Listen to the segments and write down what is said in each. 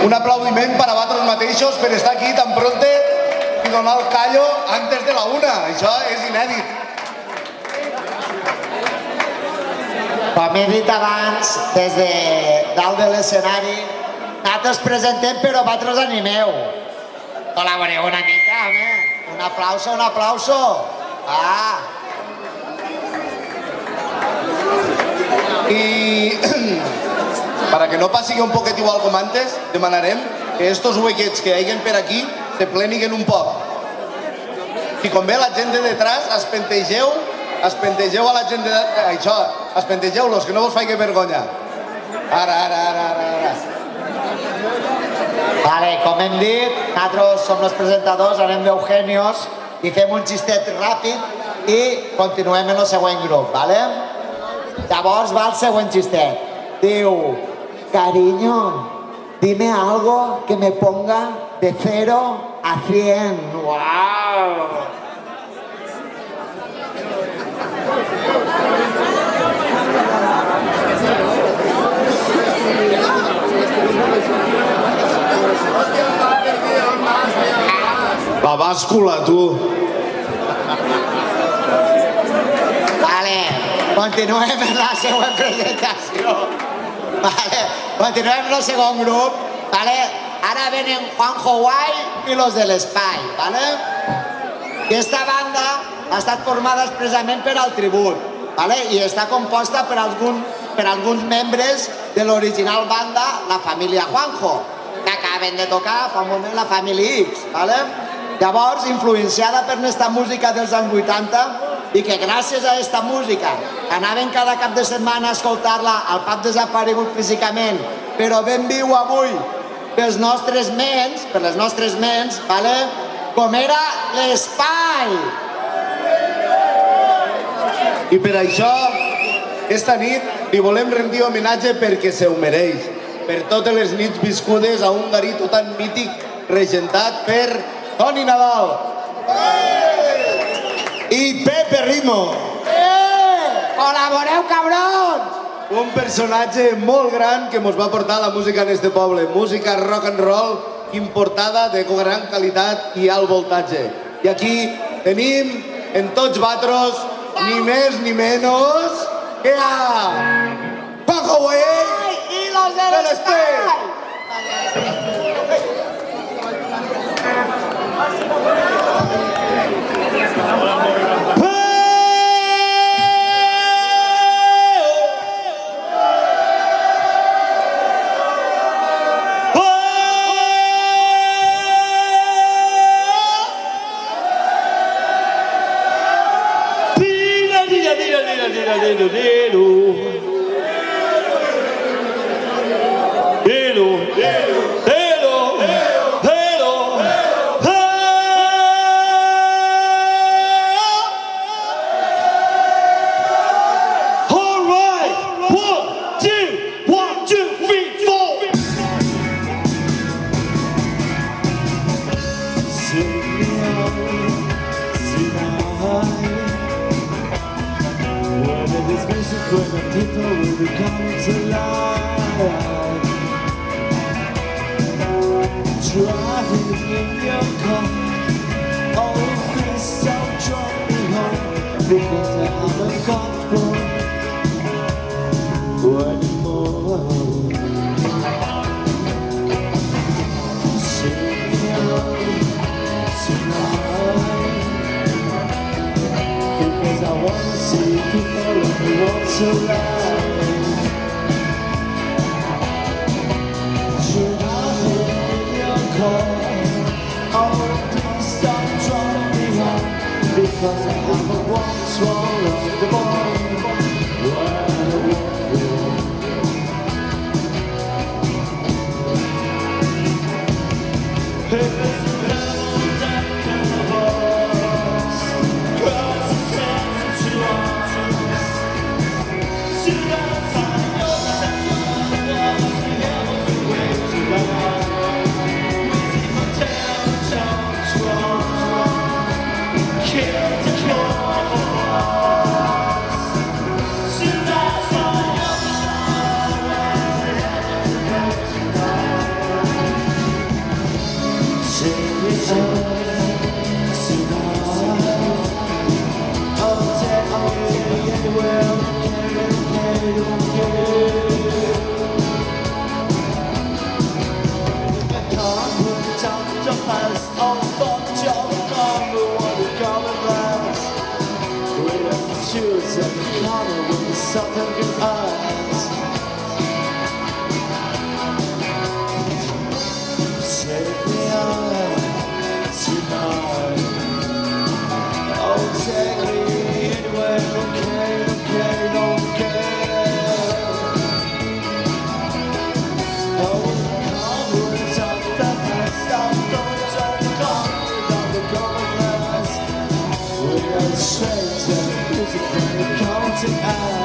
Un aplaudiment per a vosaltres mateixos per estar aquí tan pronte i donar el callo antes de la una. Això és inèdit. Com he dit abans, des de dalt de l'escenari, nosaltres presentem però vosaltres animeu. Col·laboreu una mica, home. Un aplauso, un aplauso. I para que no passi un poquet igual com antes, demanarem que estos huequets que hi haguen per aquí se pleniguen un poc. Si convé la gent de detrás, espentegeu a la gent de... Això, espentegeu-los, que no vos faig vergonya. Ara. Vale, com hem dit, nosaltres som els presentadors, anem d'Eugenios i fem un xistet ràpid i continuem en el següent grup, vale? Llavors va el següent xistet. Diu, cariño, dime algo que me ponga de 0 a 100. ¡Wow! La bàscula, tu. Vale, continuem en la següent presentació. Vale, continuem en el segon grup. Vale, ara venen Juanjo Guay i los de l'Espai. Vale? Aquesta banda ha estat formada expressament per al tribut. Vale? I està composta per alguns membres de l'original banda, la família Juanjo, que acaben de tocar fa un moment la família X. Vale? Llavors, influenciada per aquesta música dels anys 80 i que gràcies a aquesta música anaven cada cap de setmana a escoltar-la al pub desaparegut físicament, però ben viu avui per les nostres ments, vale? Com era l'Espai. I per això, esta nit li volem rendir homenatge perquè se ho mereix. Per totes les nits viscudes a un garito tan mític regentat per Toni Nadal. I Pepe Ritmo. Col·laboreu, cabrons! Un personatge molt gran que mos va portar la música en este poble. Música rock and roll importada de gran qualitat i alt voltatge. I aquí tenim en tots vosaltres ni més ni menys que a Juanjo Guay i los de l'Espai. Something in eyes. Take me out tonight. Oh, take me anywhere. Okay, okay, okay. Oh, come with up the past. Don't come without the common glass. We are straight to the music from the counting eyes.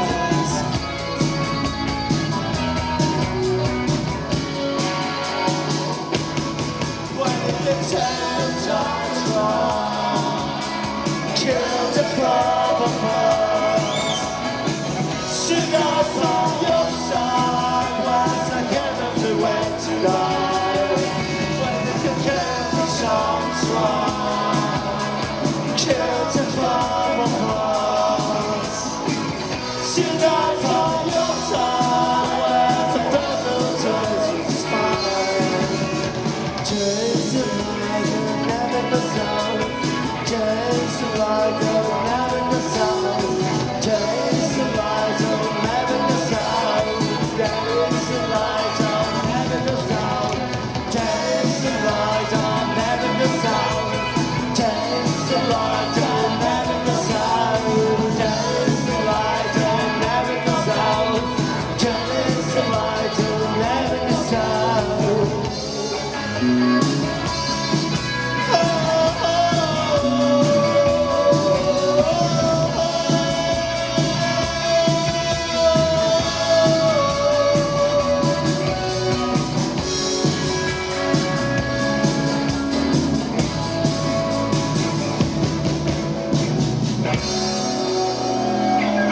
Kill the prophet. Should I from your side was I can't be way to die. When you kill the songs wrong, kill the prophet. Should I from your side was a battle to smile. Chase the light and never goes out. Chase the light and never goes out. Chase the light and never goes out. Chase the light and never goes out. Chase the light and never goes out. Chase the light and never goes out. Chase the light and never goes out. Chase the light and never goes out.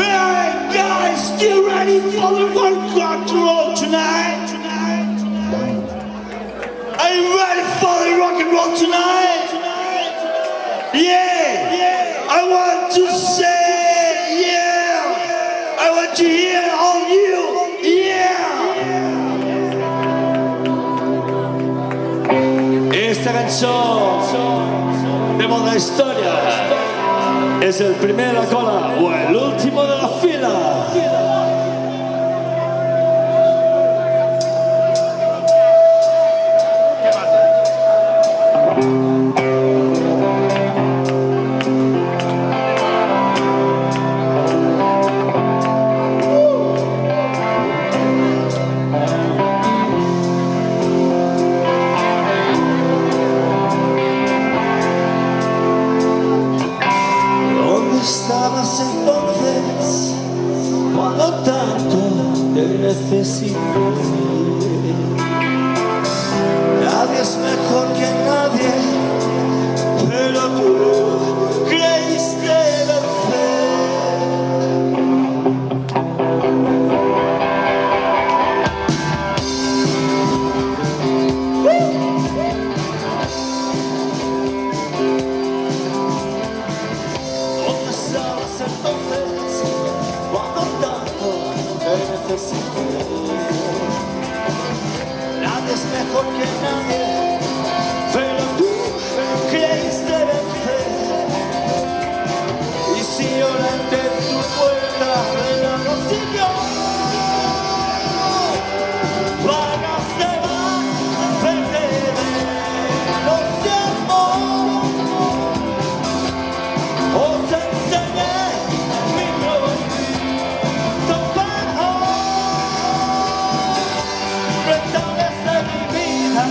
Alright guys, you ready for the rock roll tonight? Are you ready for the rock and roll tonight? Yeah! I want to say yeah! I want to hear all you, yeah! Esta canción de moda historia es el primero a la cola o el último de la fila. ¿Dónde estabas entonces cuando tanto te necesité? Nadie es mejor que nadie, pero tú creíste vencer. ¿Dónde estabas entonces cuando tanto te necesité? Nadie es mejor que nadie, pero tú creíste vencer. Y si ahora ante tu puerta la no siguió, vagas se van a perder los de amor. Os enseñé mi proyecto para hoy. Restablece mi vida.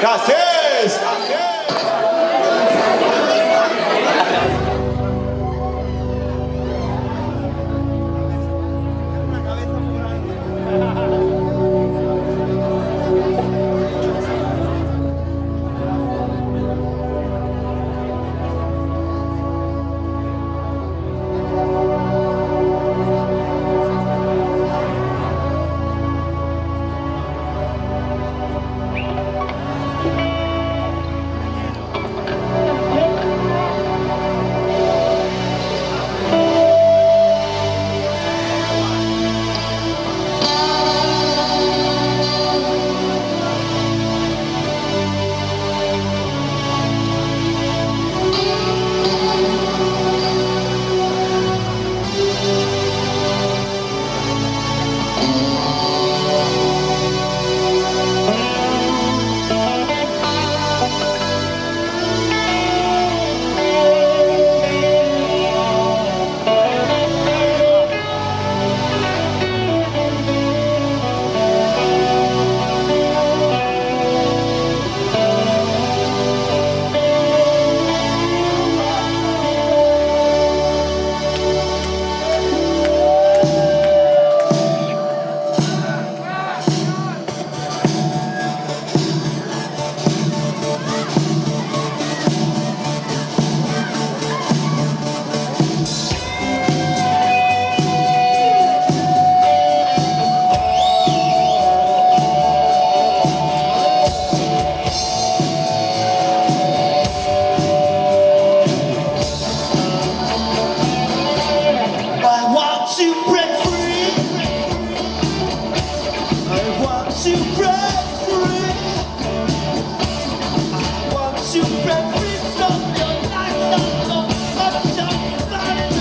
Gràcies! I want to break free. I want to break free. I want to break free from your life. I'm fighting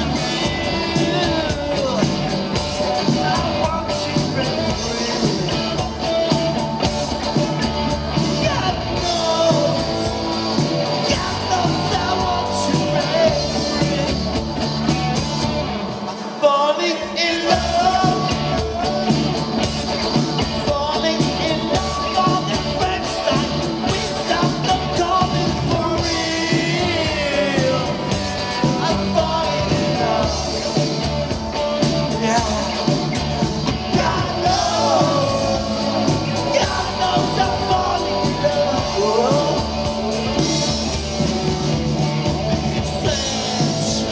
you. I want to break free. God knows I want to break free. Falling in love, falling in love on the first time without the calling for real. I'm falling in love, yeah. God knows I'm falling in love.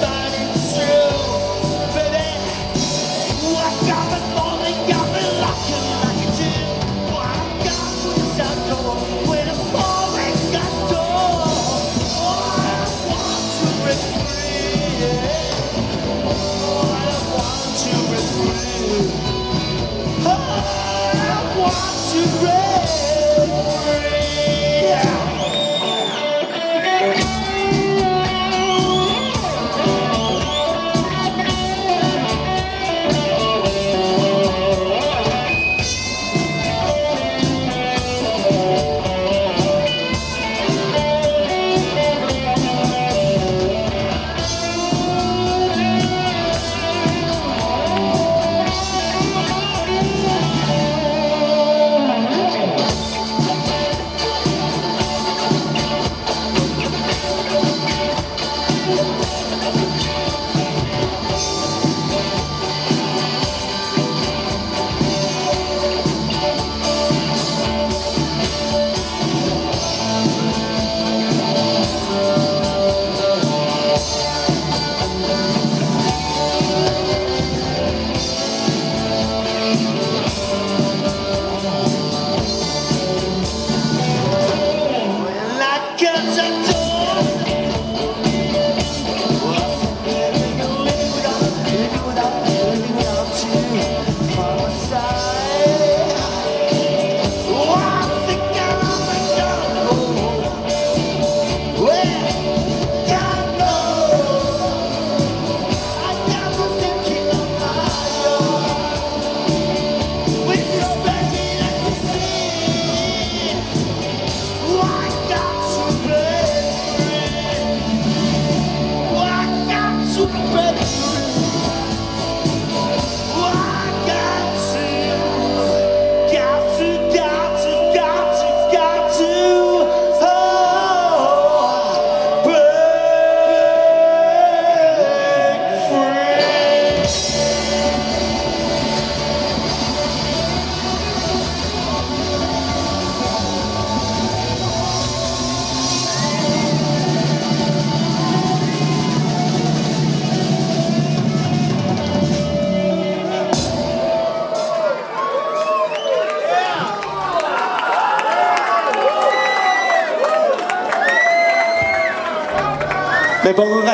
But it's true, baby. I got me falling, got me locking like a gin. I got this outdoor with a falling got door. I want to break free. I want to break free. I want to break free.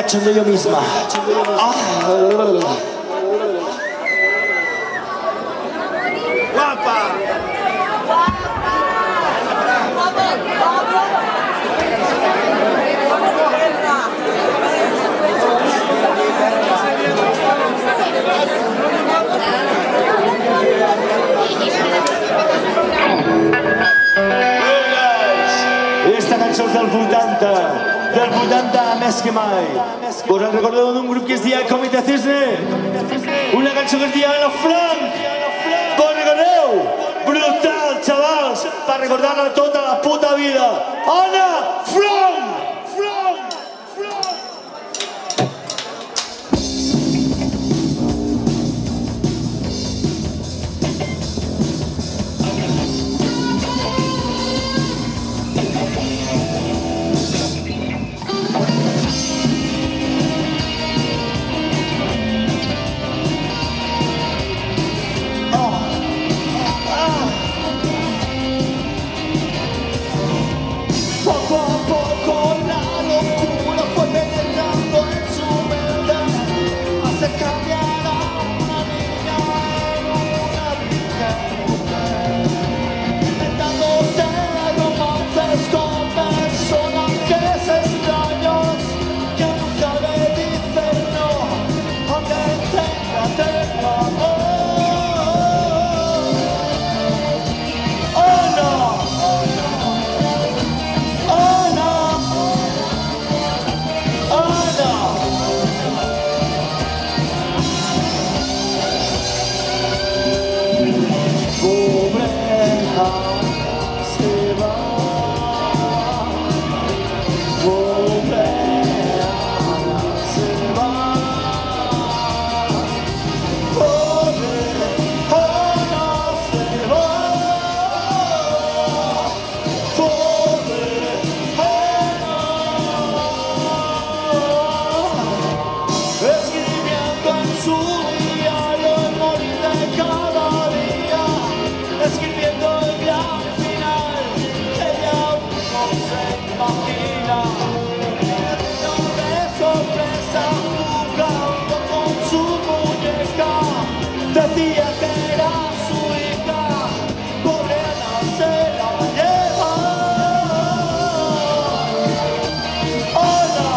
cachondeo misma. Esta cançó és del 80 més que mai. Vos en recordeu d'un grup que es deia Comitè Cisne? Una cançó que es deia Ana Frank. Vos recordeu? Brutal, xavals, per recordar-la tota la puta vida. Ana Frank! Poco a poco la locura fue penetrando en su mente, hace cambiar a una niña en una virgen mujer, inventándose romances con personajes extraños que nunca le dicen no, aunque tenga amor. Oh no. Escribiendo en su diario el morir de cada día, escribiendo el gran final que ella aún no se imagina. Lleno de sorpresa, jugando con su muñeca, decía que era su hija, pobre Ana se la lleva. Oh no.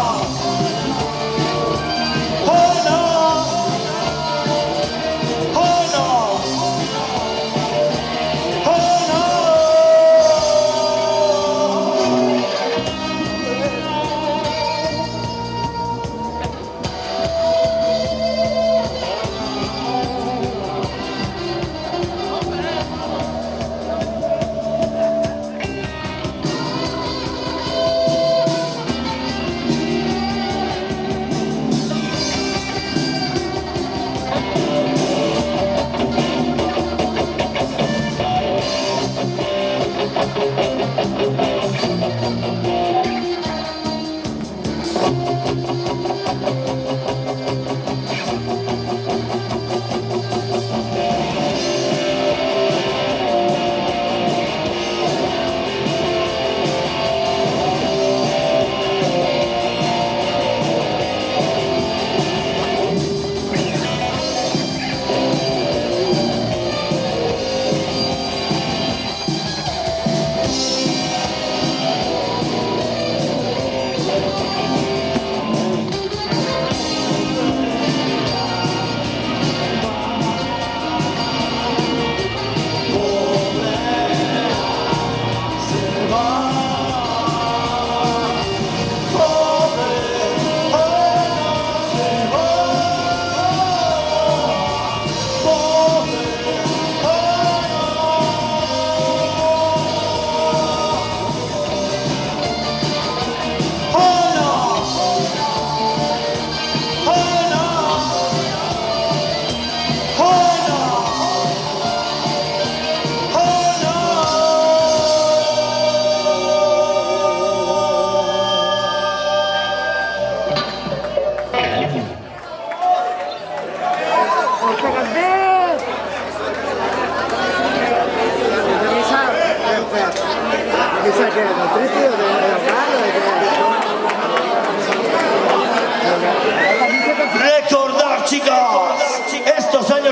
¿Qué saqué? ¿De triple o de palo? ¿De qué?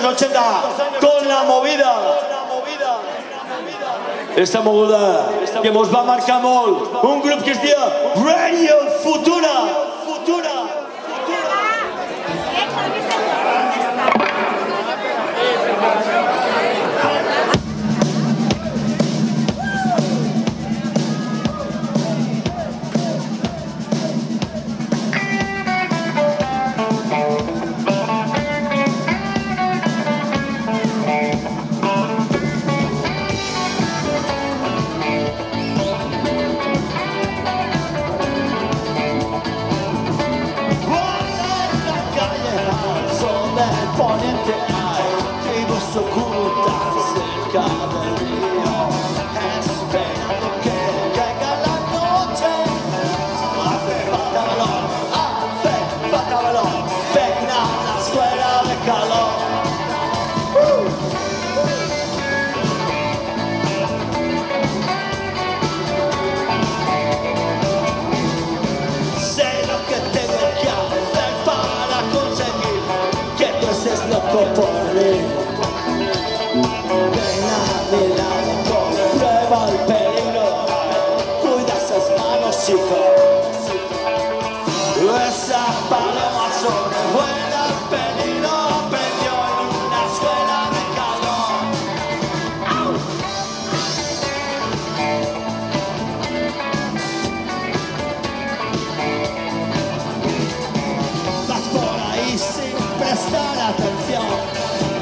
80 con la movida. Esta moguda que mos va marcar molt. Un grup que es diu Radio Futura.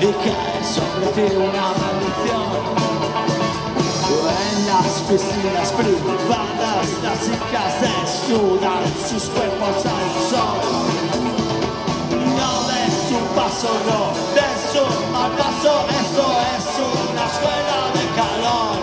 Y cae sobre ti una maldición. En las piscinas privadas las chicas desnudan sus cuerpos al sol. No des un paso, no des un mal paso. Esto es una escuela de calor.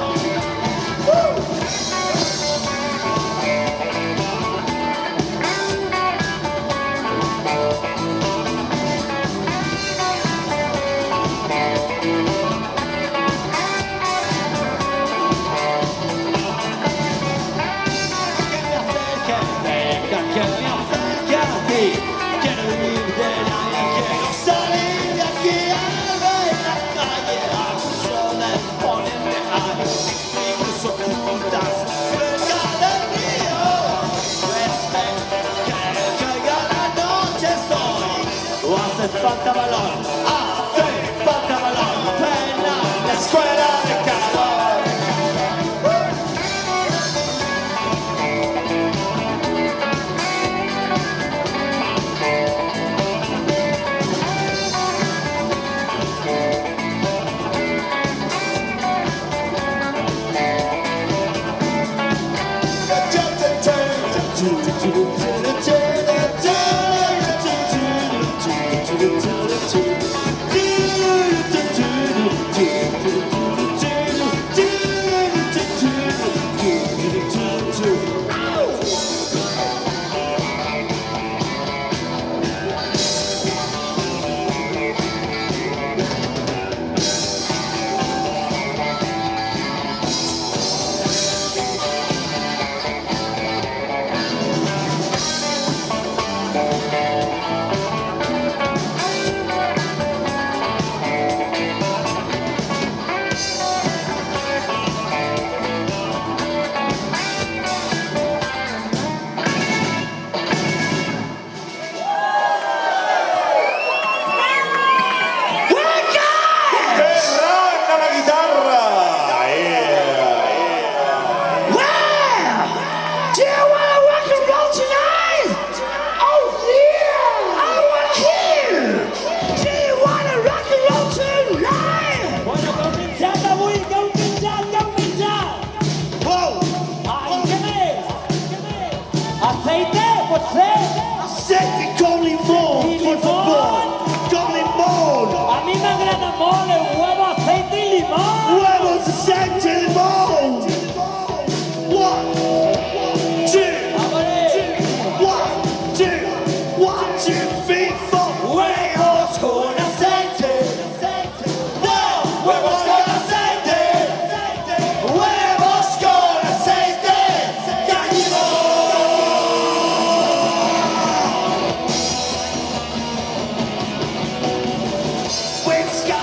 Falta valor, hace falta valor, pena la escuela de calor. With Sky.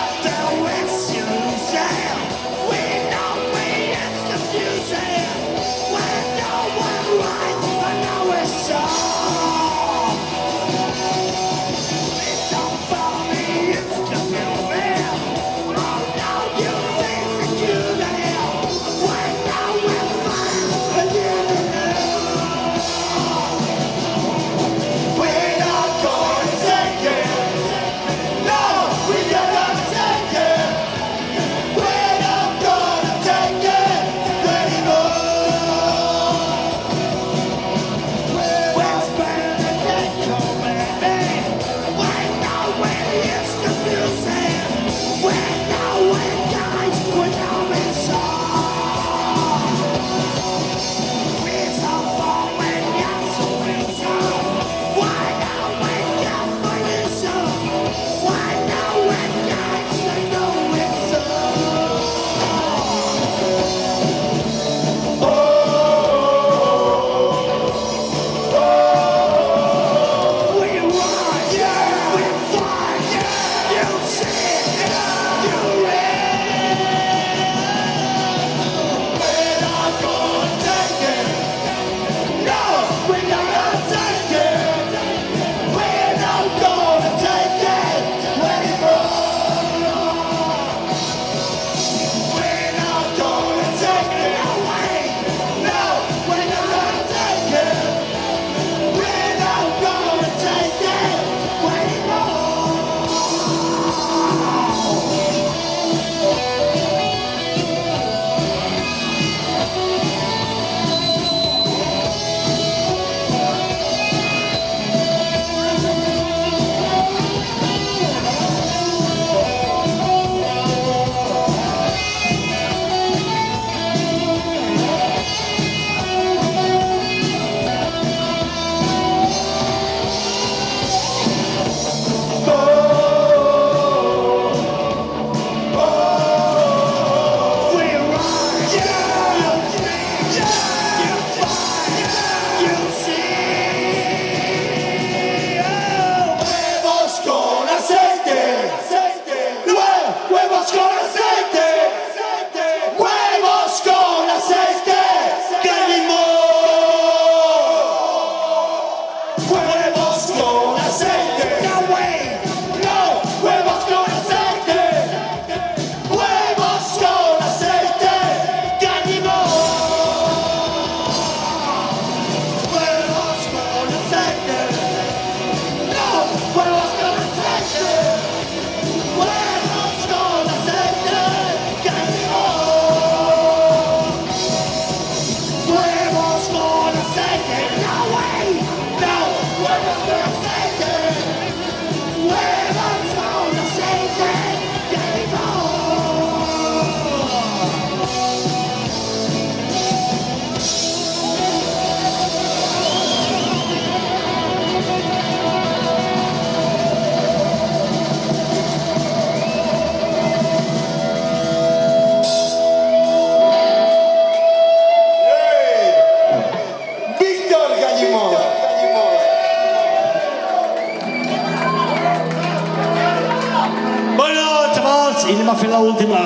i anem a fer l'última.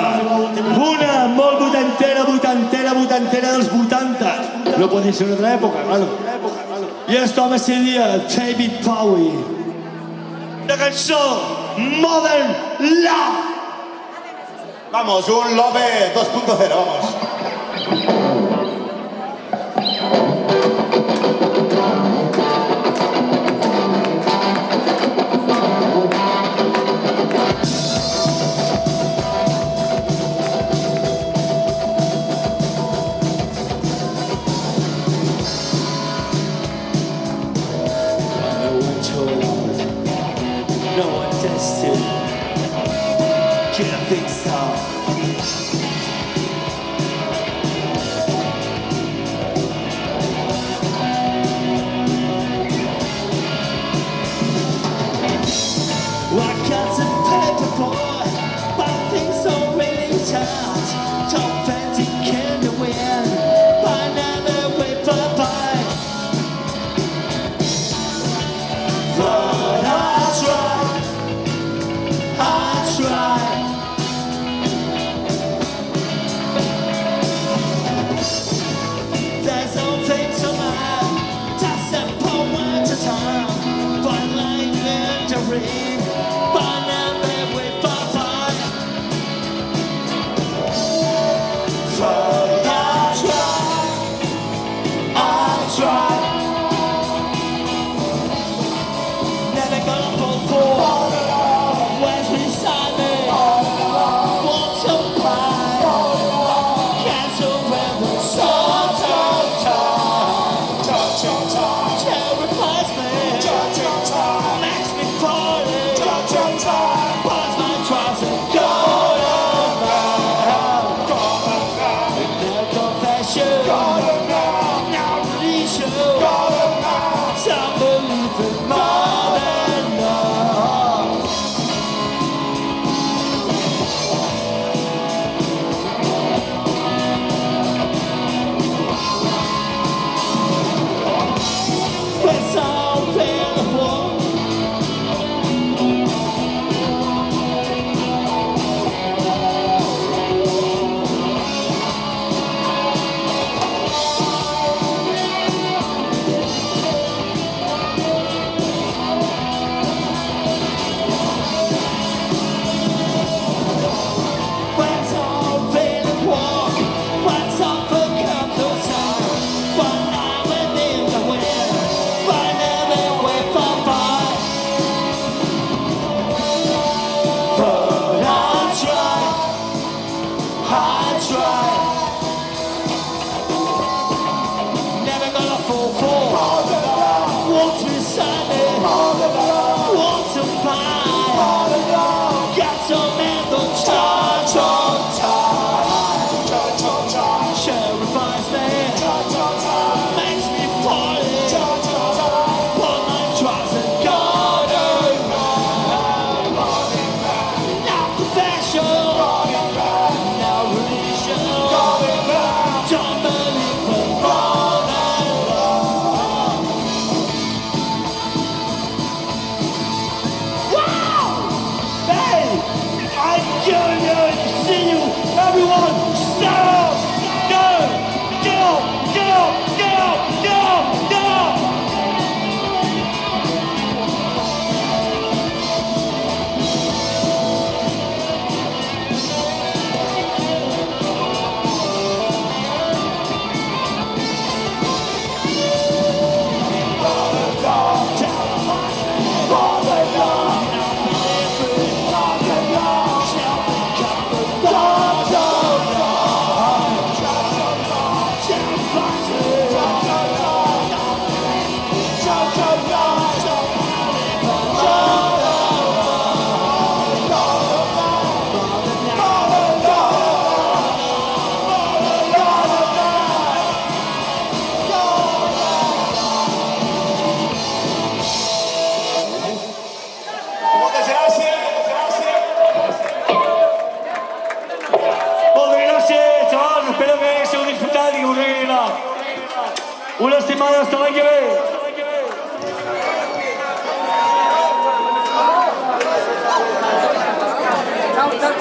Una molt vuitantera dels 80. No pot ser una altra època, claro. I esto home seria David Bowie. Una cançó, Modern Love. Vamos, un Love 2.0, vamos. No one tested. Can't think so. I got some paper boy, but things don't really touch. Tom Fancy can win, but never wait bye-bye. But I try. There's no thing to mind, just simple words to time. But like victory, but never wait bye-bye. But I try. Never gonna fall for where's beside me. Want to buy, cancel when the sun terrifies me, makes me party, burns my trust and go around. No confession, no reason, some believe in more than love. It's all available. What's all available? What's all for couple time? But now and in the wind, but never wait bye-bye. But I try. Never gonna fall for what's beside me. Want to buy, got some mental charge on time. Terrifies me, makes me party, put my trust and go around. No confession, no religion, don't believe in more than love. Wow! Hey! I can't see you! Everyone, stop! Go! Moltes gràcies. Moltes gràcies, xavals. Espero que haguéssiu disfrutat i que us hagi agradat. Una estimada, hasta l'any que ve. Ciao, ciao,